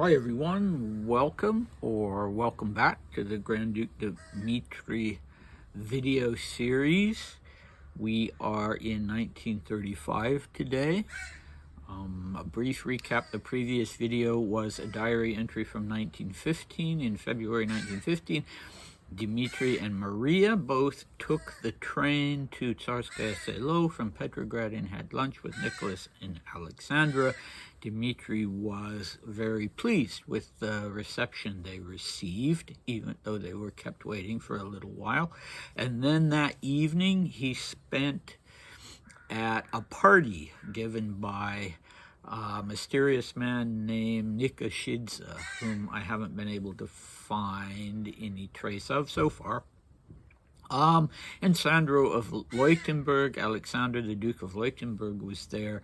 Hi everyone, welcome or welcome back to the Grand Duke Dmitri video series. We are in 1935 today. A brief recap, the previous video was a diary entry from 1915. In February 1915, Dmitri and Maria both took the train to Tsarskaya Selo from Petrograd and had lunch with Nicholas and Alexandra. Dmitri was very pleased with the reception they received, even though they were kept waiting for a little while. And then that evening he spent at a party given by a mysterious man named Nikashidze, whom I haven't been able to find any trace of so far. And Sandro of Leuchtenberg, Alexander the Duke of Leuchtenberg, was there,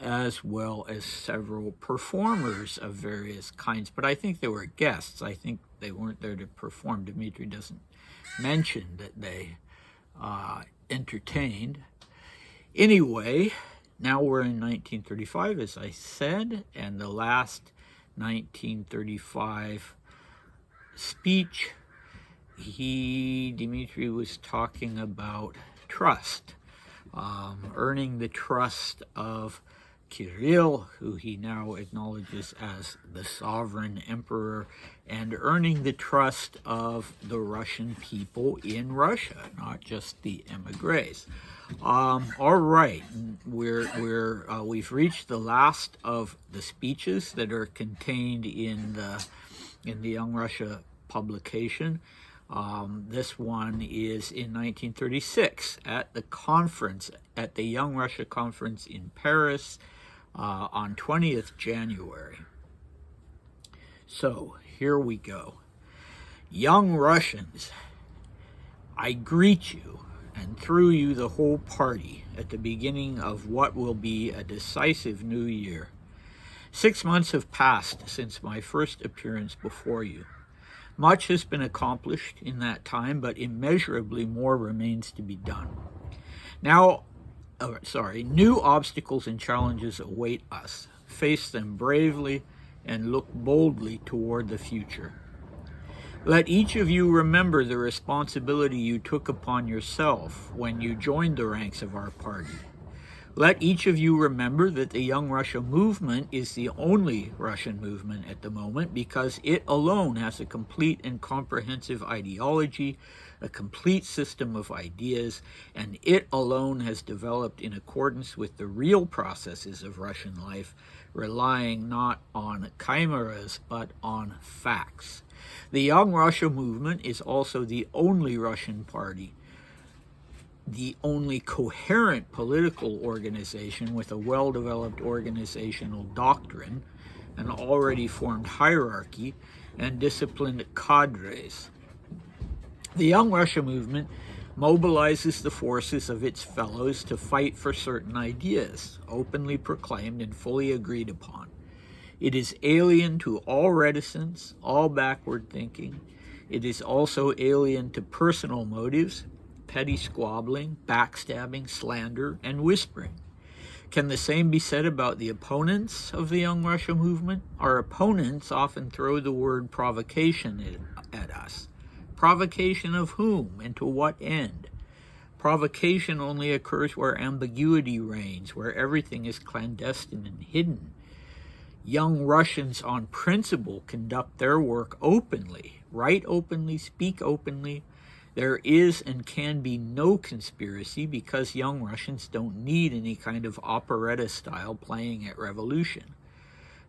as well as several performers of various kinds. But I think they were guests. I think they weren't there to perform. Dmitri doesn't mention that they entertained. Anyway, now we're in 1935, as I said, and the last 1935 speech, Dmitri was talking about trust, earning the trust of Kirill, who he now acknowledges as the sovereign emperor, and earning the trust of the Russian people in Russia, not just the emigres. All right, we've reached the last of the speeches that are contained in the Young Russia publication. This one is in 1936 at the Young Russia Conference in Paris on 20th January. So here we go. Young Russians, I greet you and through you the whole party at the beginning of what will be a decisive new year. 6 months have passed since my first appearance before you. Much has been accomplished in that time, but immeasurably more remains to be done. New obstacles and challenges await us. Face them bravely and look boldly toward the future. Let each of you remember the responsibility you took upon yourself when you joined the ranks of our party. Let each of you remember that the Young Russia movement is the only Russian movement at the moment because it alone has a complete and comprehensive ideology, a complete system of ideas, and it alone has developed in accordance with the real processes of Russian life, relying not on chimeras but on facts. The Young Russia movement is also the only Russian party, the only coherent political organization with a well-developed organizational doctrine, an already formed hierarchy, and disciplined cadres. The Young Russia movement mobilizes the forces of its fellows to fight for certain ideas, openly proclaimed and fully agreed upon. It is alien to all reticence, all backward thinking. It is also alien to personal motives, petty squabbling, backstabbing, slander, and whispering. Can the same be said about the opponents of the Young Russia movement? Our opponents often throw the word provocation at us. Provocation of whom and to what end? Provocation only occurs where ambiguity reigns, where everything is clandestine and hidden. Young Russians on principle conduct their work openly, write openly, speak openly. There is and can be no conspiracy because Young Russians don't need any kind of operetta style playing at revolution.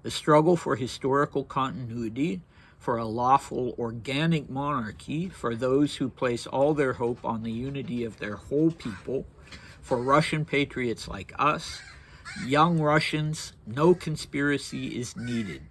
The struggle for historical continuity, for a lawful organic monarchy, for those who place all their hope on the unity of their whole people, for Russian patriots like us, Young Russians, no conspiracy is needed.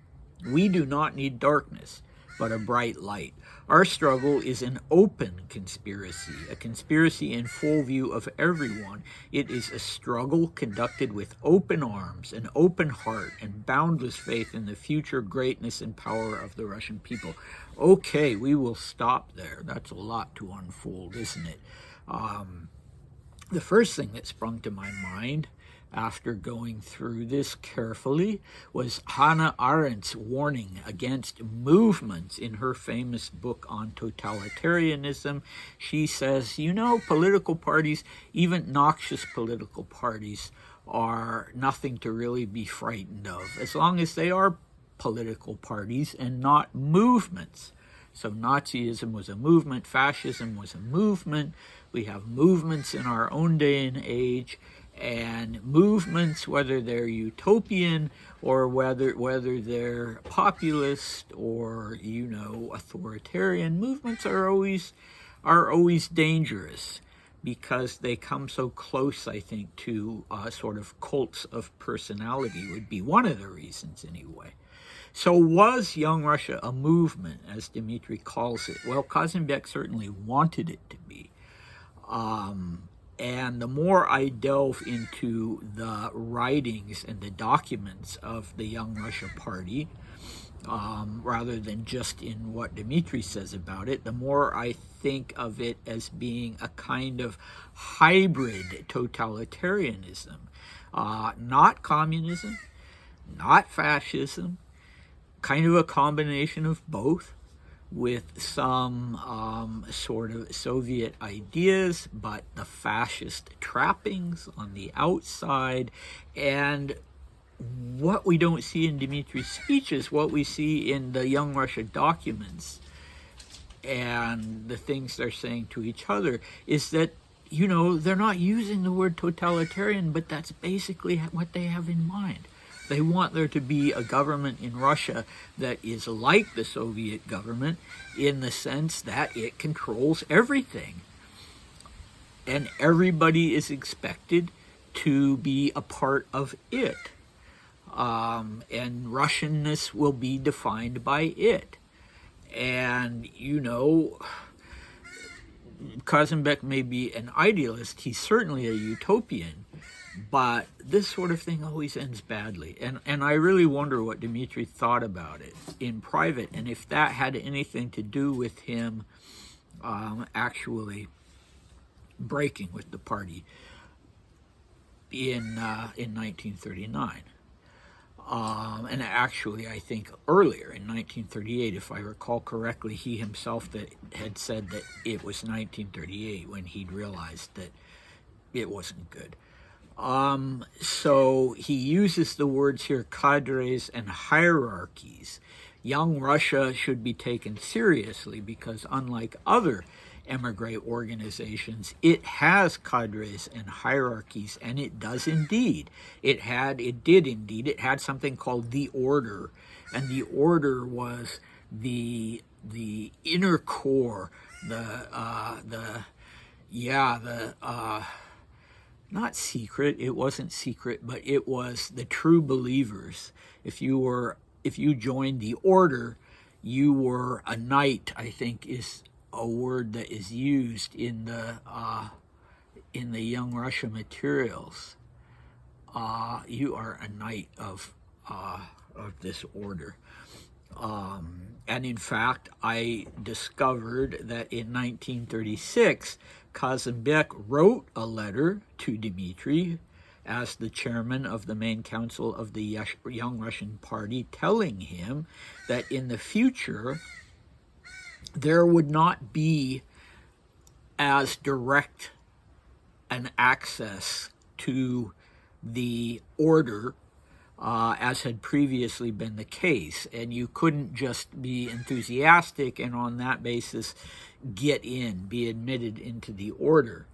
We do not need darkness, but a bright light. Our struggle is an open conspiracy, a conspiracy in full view of everyone. It is a struggle conducted with open arms, an open heart, and boundless faith in the future greatness and power of the Russian people. Okay, we will stop there. That's a lot to unfold, isn't it? The first thing that sprung to my mind after going through this carefully was Hannah Arendt's warning against movements in her famous book on totalitarianism. She says, political parties, even noxious political parties, are nothing to really be frightened of, as long as they are political parties and not movements. So Nazism was a movement, fascism was a movement. We have movements in our own day and age, and movements, whether they're utopian or whether they're populist or authoritarian, movements are always dangerous, because they come so close, I think, to sort of cults of personality, would be one of the reasons anyway. So was Young Russia a movement, as Dmitri calls it? Well, Kazanbek certainly wanted it to be. And the more I delve into the writings and the documents of the Young Russia Party, rather than just in what Dmitri says about it, the more I think of it as being a kind of hybrid totalitarianism. Not communism, not fascism, kind of a combination of both, with some sort of Soviet ideas, but the fascist trappings on the outside. And what we don't see in Dmitri's speeches, what we see in the Young Russia documents and the things they're saying to each other, is that, they're not using the word totalitarian, but that's basically what they have in mind. They want there to be a government in Russia that is like the Soviet government, in the sense that it controls everything. And everybody is expected to be a part of it. And Russianness will be defined by it. And, Kazanbek may be an idealist, he's certainly a utopian, but this sort of thing always ends badly. And I really wonder what Dmitri thought about it in private, and if that had anything to do with him actually breaking with the party in 1939. And actually, I think earlier, in 1938, if I recall correctly, he himself had said that it was 1938 when he'd realized that it wasn't good. So he uses the words here, cadres and hierarchies. Young Russia should be taken seriously because, unlike other emigre organizations, it has cadres and hierarchies, and it does indeed. It had something called the Order, and the Order was the inner core, not secret, it wasn't secret, but it was the true believers. If you joined the Order, you were a knight, I think is a word that is used in the Young Russia materials. You are a knight of this order. And in fact, I discovered that in 1936, Kazanbek wrote a letter to Dmitri as the chairman of the main council of the Young Russian Party, telling him that in the future there would not be as direct an access to the order as had previously been the case, and you couldn't just be enthusiastic and on that basis be admitted into the order,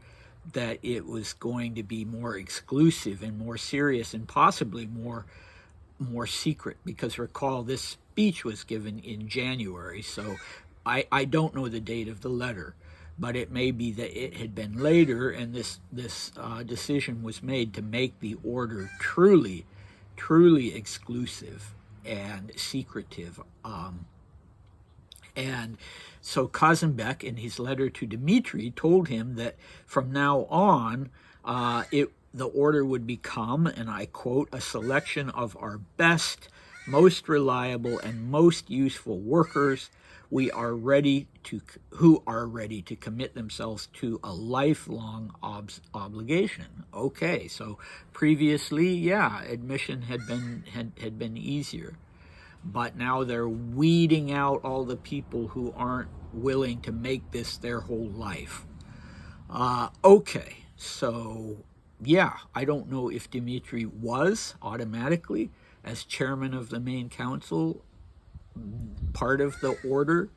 that it was going to be more exclusive and more serious and possibly more secret, because recall this speech was given in January, so I don't know the date of the letter, but it may be that it had been later, and this decision was made to make the order truly exclusive and secretive. And so Kazanbek, in his letter to Dmitri, told him that from now on, the order would become, and I quote, a selection of our best, most reliable, and most useful workers who are ready to commit themselves to a lifelong obligation. Okay, so previously, yeah, admission had been easier, but now they're weeding out all the people who aren't willing to make this their whole life. Okay, so yeah, I don't know if Dmitri was automatically, as chairman of the main council, part of the order,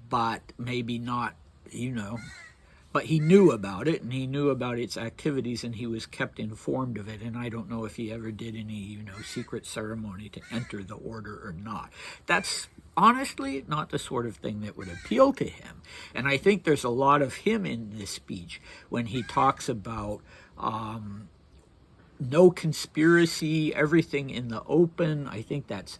but maybe not, but he knew about it, and he knew about its activities, and he was kept informed of it, and I don't know if he ever did any, secret ceremony to enter the order or not. That's honestly not the sort of thing that would appeal to him. And I think there's a lot of him in this speech when he talks about no conspiracy, everything in the open. I think that's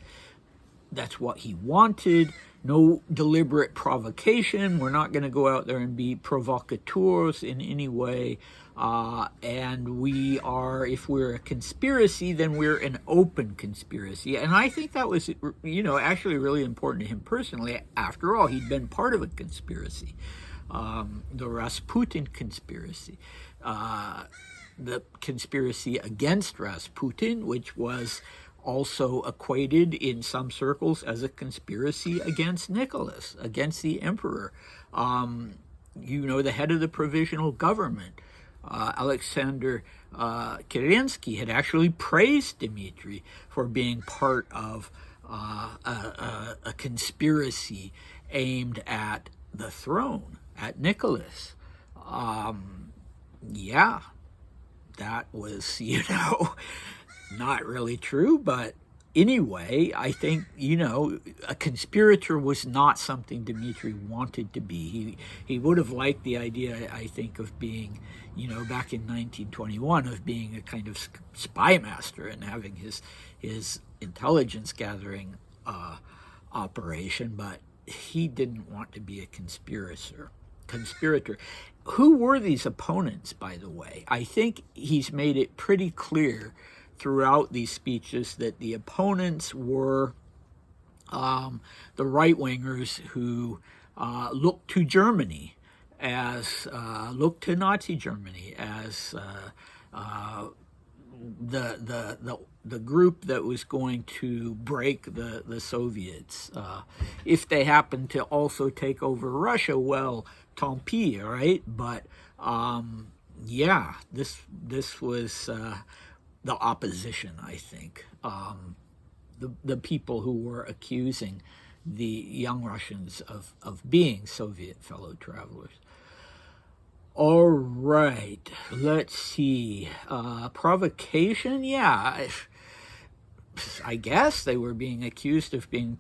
what he wanted. No deliberate provocation. We're not going to go out there and be provocateurs in any way. And we are, if we're a conspiracy, then we're an open conspiracy. And I think that was, actually really important to him personally. After all, he'd been part of a conspiracy, the Rasputin conspiracy, the conspiracy against Rasputin, which was also equated in some circles as a conspiracy against Nicholas, against the emperor. The head of the provisional government, Alexander Kerensky, had actually praised Dmitri for being part of a conspiracy aimed at the throne, at Nicholas. Yeah, that was, not really true, but anyway, I think, a conspirator was not something Dmitri wanted to be. He would have liked the idea, I think, of being, back in 1921, of being a kind of spy master and having his intelligence gathering operation, but he didn't want to be a conspirator. Who were these opponents, by the way? I think he's made it pretty clear throughout these speeches that the opponents were the right-wingers who looked to Germany looked to Nazi Germany as the group that was going to break the Soviets. If they happened to also take over Russia, well, tant pis, right? But yeah, this was the opposition, I think. The people who were accusing the young Russians of being Soviet fellow travelers. All right, let's see. Provocation, yeah. I guess they were being accused of being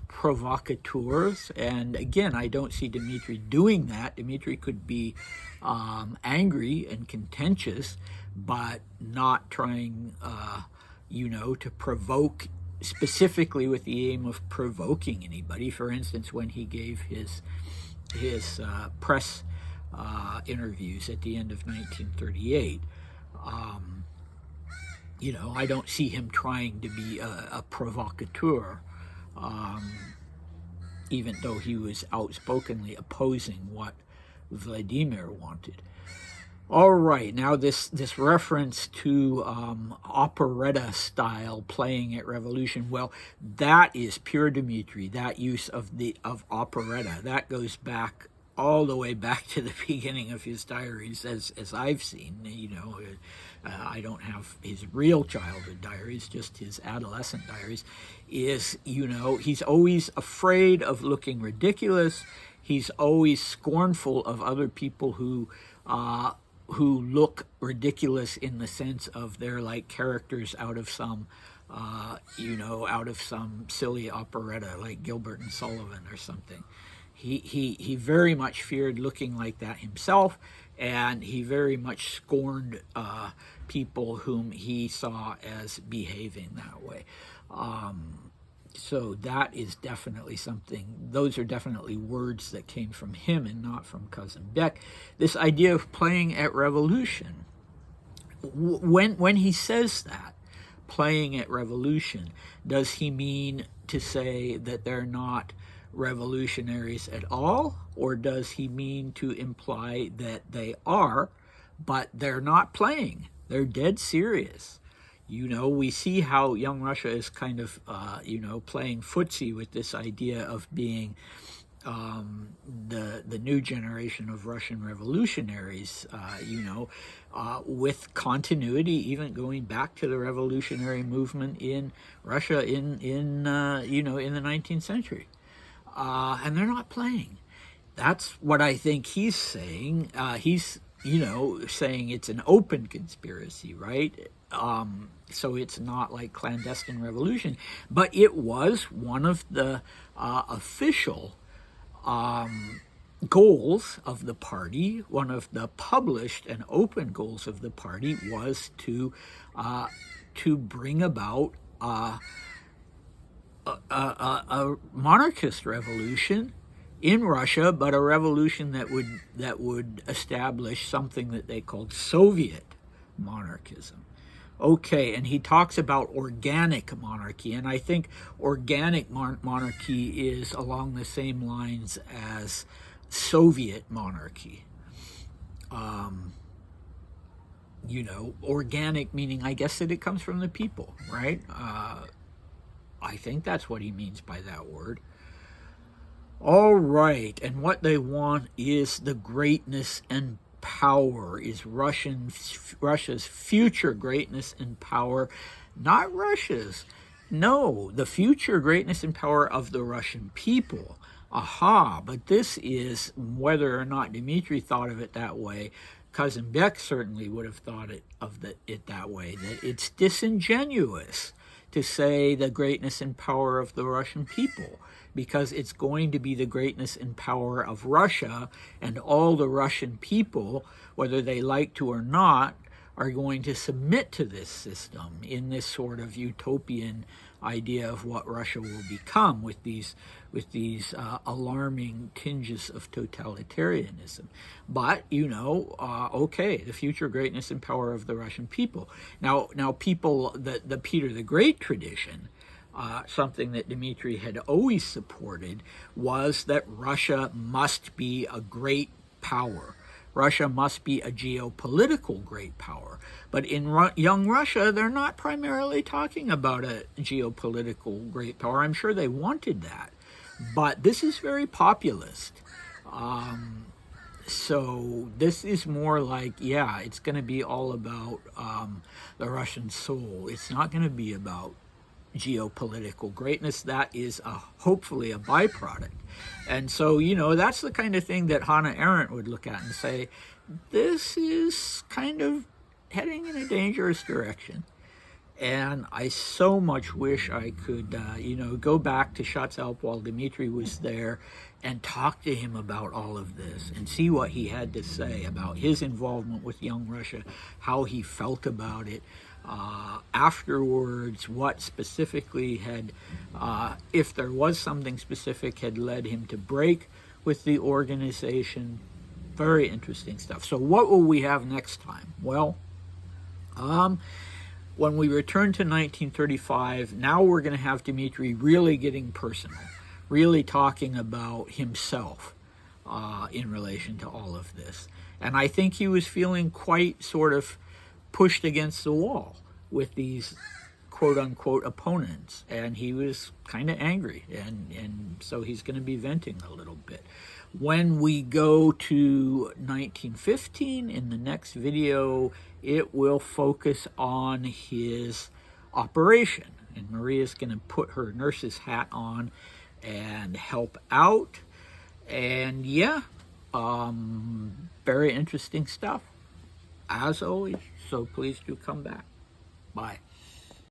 provocateurs, and again, I don't see Dmitri doing that. Dmitri could be angry and contentious, but not trying, to provoke specifically with the aim of provoking anybody. For instance, when he gave his press interviews at the end of 1938, I don't see him trying to be a provocateur, even though he was outspokenly opposing what Vladimir wanted. All right, now this reference to operetta style playing at Revolution, well, that is pure Dmitri. That use of operetta, that goes back all the way back to the beginning of his diaries, as I've seen. I don't have his real childhood diaries, just his adolescent diaries. He's always afraid of looking ridiculous. He's always scornful of other people who look ridiculous in the sense of they're like characters out of some silly operetta like Gilbert and Sullivan or something. He very much feared looking like that himself, and he very much scorned people whom he saw as behaving that way. So that is definitely something, those are definitely words that came from him and not from Cousin Beck. This idea of playing at Revolution, when he says that, playing at revolution, does he mean to say that they're not revolutionaries at all, or does he mean to imply that they are, but they're not playing? They're dead serious. You know, we see how young Russia is kind of, playing footsie with this idea of being the new generation of Russian revolutionaries, with continuity, even going back to the revolutionary movement in Russia in the 19th century. And they're not playing. That's what I think he's saying. He's saying it's an open conspiracy, right? So it's not like clandestine revolution, but it was one of the official goals of the party. One of the published and open goals of the party was to bring about a monarchist revolution in Russia, but a revolution that would establish something that they called Soviet monarchism. Okay, and he talks about organic monarchy, and I think organic monarchy is along the same lines as Soviet monarchy. Organic meaning, I guess, that it comes from the people, right? I think that's what he means by that word. All right, and what they want is the greatness and power, is Russia's future greatness and power, not Russia's. No, the future greatness and power of the Russian people. Aha, but this is, whether or not Dmitri thought of it that way, Cousin Beck certainly would have thought it that way, that it's disingenuous to say the greatness and power of the Russian people, because it's going to be the greatness and power of Russia, and all the Russian people, whether they like to or not, are going to submit to this system in this sort of utopian idea of what Russia will become, with these alarming tinges of totalitarianism. But okay, the future greatness and power of the Russian people. Now people, the Peter the Great tradition, something that Dmitri had always supported, was that Russia must be a great power. Russia must be a geopolitical great power. But in young Russia, they're not primarily talking about a geopolitical great power. I'm sure they wanted that. But this is very populist. So this is more like, it's going to be all about the Russian soul. It's not going to be about geopolitical greatness. That is hopefully a byproduct. And so, that's the kind of thing that Hannah Arendt would look at and say, this is kind of heading in a dangerous direction. And I so much wish I could, go back to Schatz Alp while Dmitri was there and talk to him about all of this and see what he had to say about his involvement with Young Russia, how he felt about it. Afterwards, what specifically had, if there was something specific, had led him to break with the organization. Very interesting stuff. So what will we have next time? Well, when we return to 1935, now we're going to have Dmitri really getting personal, really talking about himself in relation to all of this. And I think he was feeling quite sort of pushed against the wall with these quote-unquote opponents, and he was kind of angry, and so he's going to be venting a little bit. When we go to 1915 in the next video, it will focus on his operation, and Maria's going to put her nurse's hat on and help out, and very interesting stuff as always. So please do come back. Bye.